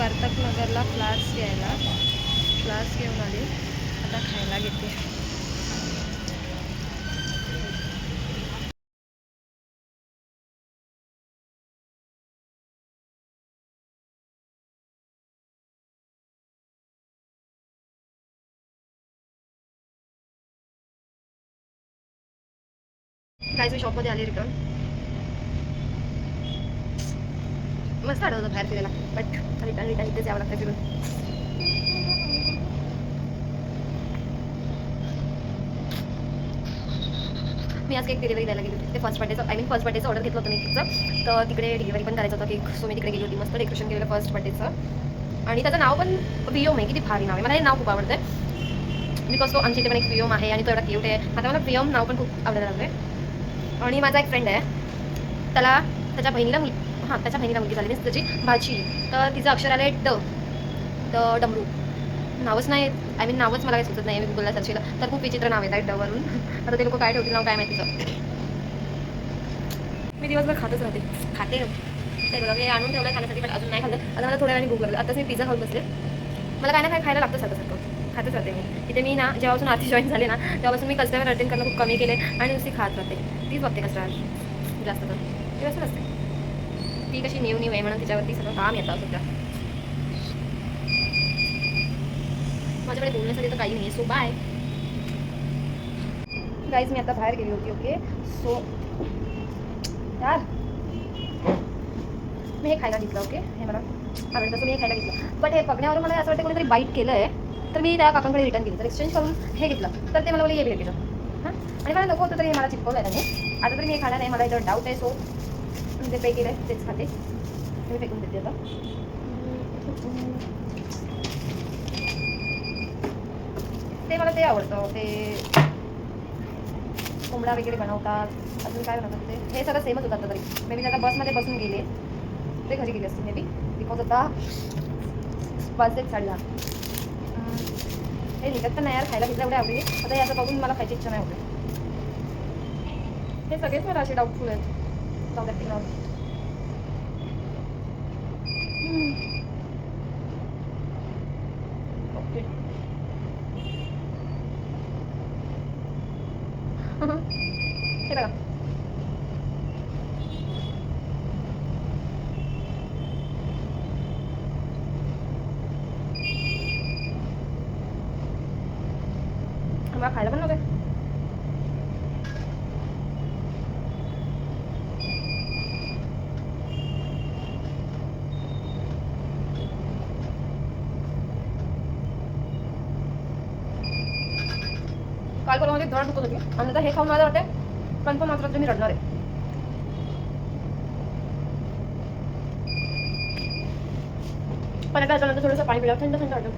वर्तकनगरला flask घ्यायला. Flask घेऊन आली, आता खायला घेते. काहीच मी शॉपमध्ये आली रिटर्न. मस्त वाटत होतं बाहेर फिरायला, बट रिटर्न इथेच यावं लागतं फिरून. मी आज केक डिलिव्हरी द्यायला गेली होती. ते फर्स्ट बर्थडेचं ऑर्डर घेतलं होतं मी केकचं. तर तिकडे डिलिव्हरी पण करायचं होतं केक, सो मी तिकडे गेली होती. मस्त डेकोरेशन केलेलं फर्स्ट बर्थडेचं. आणि त्याचं नाव पण वियोम आहे. किती भारी नाव आहे. मला हे नाव खूप आवडतं बिकॉज तो आमच्या इथे पण एक वियोम आहे आणि तो एवढा क्यूट आहे. आता मला वियोम नाव पण खूप आवडायला लागलं. आणि माझा एक फ्रेंड आहे, त्याला त्याच्या बहिणीला मुलगी झाली नाही, त्याची भाची. तर तिचं अक्षर आलं आहे ड डमरू. नावच नाही, नावच मला काही सुचत नाही. मी गुगलला सर्च केलं तर खूप विचित्र नाव येत आहे डवरून. आता ते लोक काय ठेवतील नाव काय माहितीचं. मी दिवसभर खाते ते बघा. मी आणून ठेवलं खाण्यासाठी, पण अजून नाही खाल्लं. आता मला थोड्या वेळाने भूक लागली. आताच मी पिझ्झा खाऊन बसले. मला काय ना काय खायला लागतं सारखं खातच राहते मी. इथे मी ना जेव्हापासून आधी जॉईन झाले ना, तेव्हापासून मी कस्टमर अटेंड करणं खूप कमी केले आणि नुसती खात राहते. तीच बघते कस्टमर जास्त तर ते असं असते. ती कशी न्यू आहे म्हणून तिच्यावरती सगळं काम येतं सध्या. माझ्याकडे बोलण्यासाठी तर काही नाही. So bye guys. मी आता बाहेर गेली होती. ओके, सो यार मी हे खायला घेतलं. ओके, हे मला आवडतं, सो मी हे खायला घेतलं. बट हे बघण्यावर मला असं वाटतं कोणीतरी बाईट केलं आहे, तर मी त्या काकांकडे रिटर्न केली. तर एक्सचेंज करून हे घेतलं, तर ते मला बोलले हे भेटलं. हां, आणि मला नको होतं तरी मला चिपकवलं आहे त्याने. आता तरी मी हे खाणार नाही, मला याच्यावर डाऊट आहे. सो जे पे केलं आहे तेच खाते. मी फेकून देते आता. ते मला ते आवडतं, ते कोंबडा वगैरे बनवतात. अजून काय बनवतात ते, हे सगळं सेमच होतं. तरी मे बी आता बसमध्ये बसून गेले, ते घरी गेले असते मे बी, बिकॉज आता 5:30 हे निघत पण नाही यार. खायला घेतलं एवढ्या आवडीने, आता याचं बघून मला खायची इच्छा नाही होते. हे सगळेच मला असे डाऊटफुल आहेत. ओके. हे बघा, मला खायला पण नव्हते. काल परवा मध्ये धड दुखत होती आणि आता हे खाऊन मला वाटते कन्फर्म मात्र मी रडणार आहे. पण आता याच्यानंतर थोडंसं पाणी पिलं, थंड थंड वाटतं.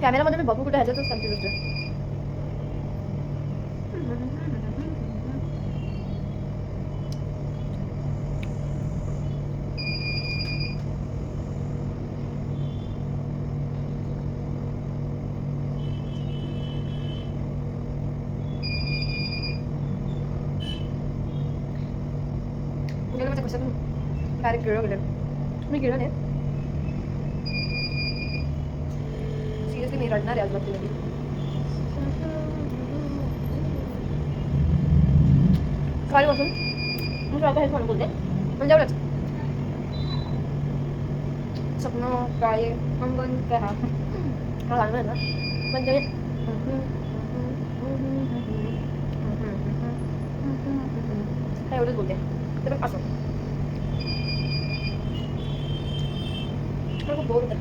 कॅमेरामध्ये मी बघू कुठे, ह्याच्यातच कन्फ्युज होते. गेलं माझ्या कशातून डायरेक्ट गिळलं गेलं. मी गिळलं नाही सिरियसली. मी रडणार आहे आज बघते. काल बसून मी आता हेच म्हणून बोलते, म्हणजे एवढंच. स्वप्न काळे अंगण काय हा गाणं आहे ना, म्हणजे एवढंच बोलते. तर असं मला खूप बोर होतं.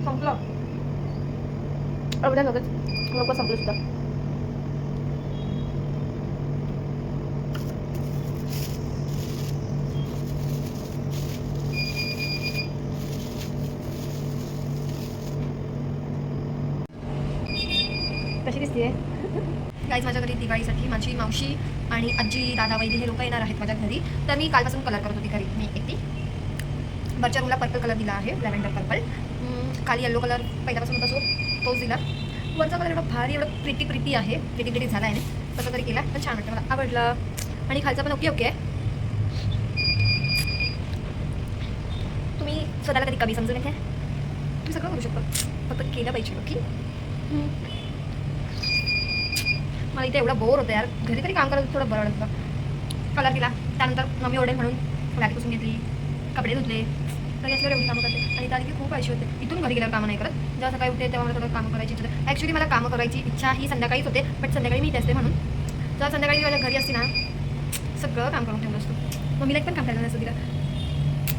संपलं एवढ्या लगेच, लवकर संपलं सुद्धा. कशी दिसते गाईज? गाईज माझ्या घरी दिवाळीसाठी माझी मावशी आणि आजी दादा वैदी हे लोक येणार आहेत माझ्या घरी. तर मी कालपासून कलर करत होती घरी मी एकटी. वरच्या रूमला पर्पल कलर दिला आहे, लॅव्हेंडर पर्पल. खाली येलो कलर पहिल्यापासून होता सो तोच दिला. वरचा कलर एवढा भारी, एवढं प्रिटी आहे, प्रिटी झाला आहे ना तसं तरी केला तर छान वाटतं, मला आवडला. आणि खालचा पण ओके आहे. तुम्ही स्वतःला कधी कमी समजून येते, तुम्ही सगळं करू शकता, फक्त केलं पाहिजे. ओके, मला इथे एवढं बोर होतं यार, घरी तरी काम करायचं थोडं बरं वाटतं. कलर केला, त्यानंतर मम्मी ओरडेल म्हणून रॅक पुसून घेतली, कपडे धुतले, तर यातल्यावर एवढी कामं करते. आणि त्या खूप आयुष्य होते. इथून घरी गेल्यावर कामं नाही करत, जेव्हा सकाळी उठते तेव्हा मला थोडं कामं करायची इच्छा होते. ॲक्च्युली मला कामं करायची इच्छा ही संध्याकाळीच होते, बट संध्याकाळी मी इथे असते म्हणून जेव्हा संध्याकाळी माझ्या घरी असते ना सगळं काम करून ठेवलं असतं. मम्मीला एक पण काम करायला नसतं तिला,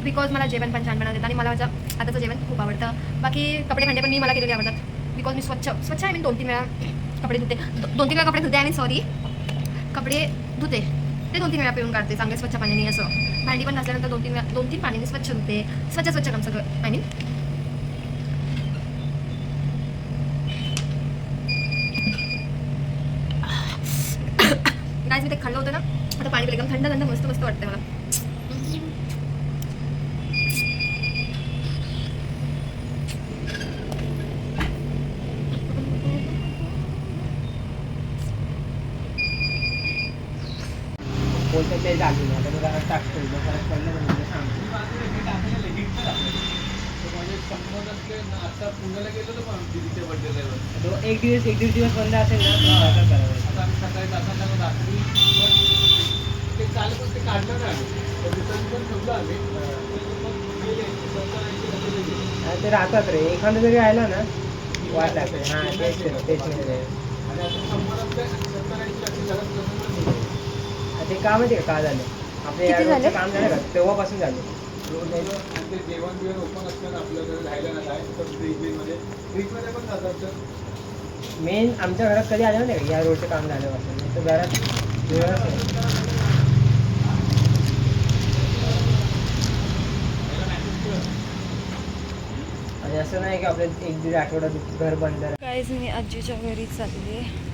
बिकॉज मला जेवण पण छान बनवत येतं आणि मला माझं आताचं जेवण खूप आवडतं. बाकी कपडे भांडे पण मी मला केलेले आवडतात, बिकॉज मी स्वच्छ आहे. मी 2-3 वेळा कपडे धुते, 2-3 वेळा कपडे धुते आणि सॉरी कपडे धुते ते 2-3 वेळा पिळून काढते चांगले स्वच्छ पाण्याने. असं भांडी पण घासल्यानंतर 2-3 पाण्याने स्वच्छ धुते, स्वच्छ काम सगळं. आय मीन गाईज मी ते खाल्लं होतं ना, आता पाणी पिलं एकदम थंड मस्त वाटतं मला. बोलतं ते झाली ना तर मला टाकतो फरक पडलं म्हणजे सांगतो. आता पुण्याला गेलो तर पण दीदीच्या बर्थडेला एक दिवस बंद असेल ना तर करायचं. आता आम्ही सकाळी जाताना रात्री पण ते काल पण ते काढलं ना आम्ही दुसऱ्या पण ठेवलं आम्ही मग गेले 70-80 गेले. ते राहतात रे, एखादं जरी राहिला ना वाट लागते. हां तेच नाही. आणि आता 70-80 घरात बसून ते काम आहे का झालं आपले किती झाले? काम झालं का तेव्हापासून झालं. ते जेवण बिवण ओपन असतं ना आपल्याकडे राहिलं ना काय तर फ्रीजमध्ये पण जातात. मेन आमच्या घरात कधी आलं नाही का या रोडचं काम झाल्यापासून, नाही तर घरात वेळच आहे. आणि असं नाही की आपल्या 1-1.5 आठवड्यात घर बंद आहे. गाईज मी आजीच्या घरी चालले.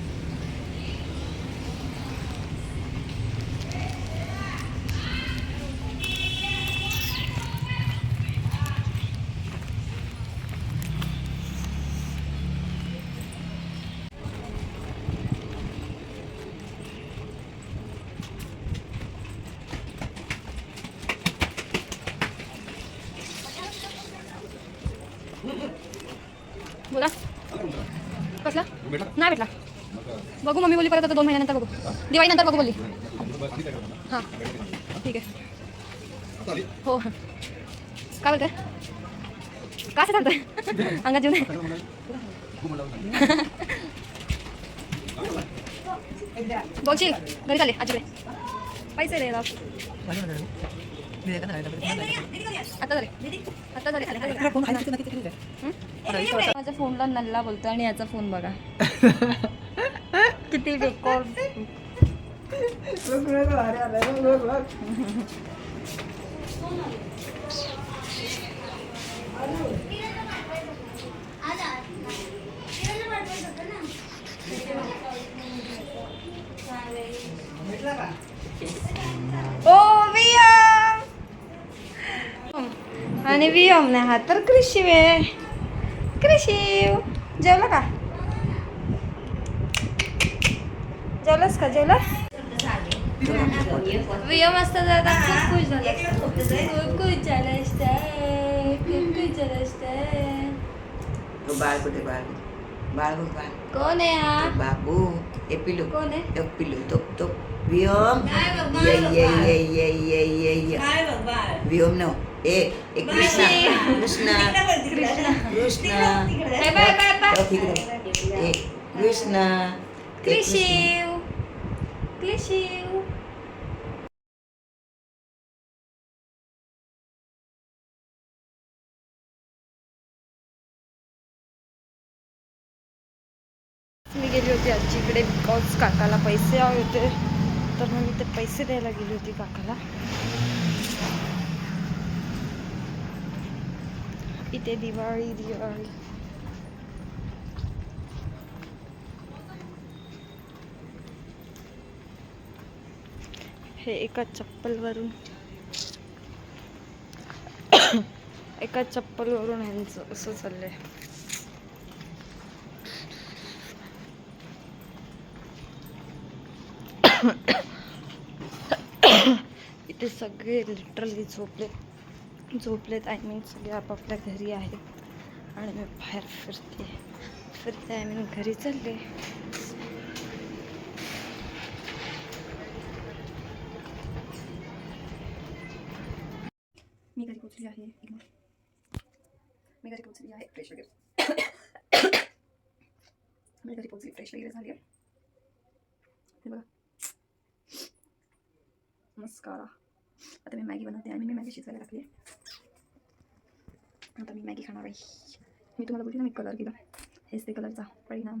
बोला कसला नाही भेटला, बघू मम्मी बोलली परत आता 2 महिन्यानंतर बघू, दिवाळीनंतर बघू बोलली. हां ठीक आहे. हो काय बोलते, का असं चालतंय अंगात जीव नाही. बोलशील घरी चालले आजीकडे, पैसे दे आता माझ्या फोनला नल्ला बोलतो आणि याचा फोन बघा किती बेकार. ओ वियम आणि वियम नाही हा तर कृषी आहे. कृषी जेवला का, जेवलास का, जेवला वियम असता जरा खूप खुश झाला असता, खूप खुश झाला असता, खूप खुश झाला असता. बाळ कुठे बाळ बाळ बघ बाळ कोण आहे हा, बाबू ए पिलू कोण आहे, तो पिलू तो वियम ये ये ये ये ये ये ये वियम नो ए Krishna Krishna Krishna Krishna bye bye bye bye तो तिकडे ए कृष्णा कृषीव कृषीव. मी गेली होती आजीकडे बिकॉज काकाला पैसे हवे होते, तर मग मी ते पैसे द्यायला गेली होती काकाला. इथे दिवाळी दिवाळी हे एका चप्पलवरून एका चप्पलवरून ह्यांचं असं चाललंय. इथे सगळे लिटरली झोपलेत आय मीन सगळे आपापल्या घरी आहेत आणि मी बाहेर फिरते आय मीन घरी चालले. मी घरी पोचली आहे. मी घरी पोचली आहे फ्रेश वगैरे मी घरी पोचली फ्रेश वगैरे झाली आहे. हे बघा मस्कारा. आता मी मॅगी बनवते आणि मी मॅगी शिजवायला टाकली. आता मी मॅगी खाणार आहे. मी तुम्हाला बोलली ना मी कलर केला. हेच ते कलरचा परिणाम.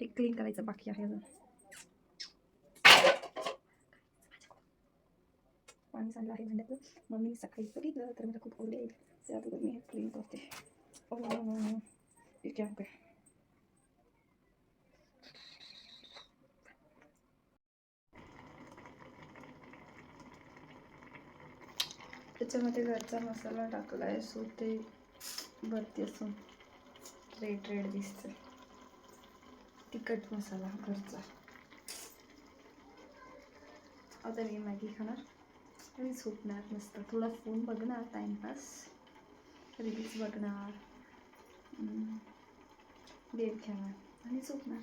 हे क्लीन करायचं बाकी आहे अजून. पाणी सांडलं आहे भांड्यातलं. मम्मीने सकाळी बघितलं तर मला खूप ओरडे येईल. ते आता मी क्लीन करते. ठीक आहे. त्याच्यामध्ये घरचा मसाला टाकला आहे सो ते वरती असून रेड दिसते. तिखट मसाला घरचा. आता मी मॅगी खाणार आणि झोपणार मस्त. थोडा फोन बघणार टाइमपास. रील्स बघणार गेम खेळणार आणि झोपणार.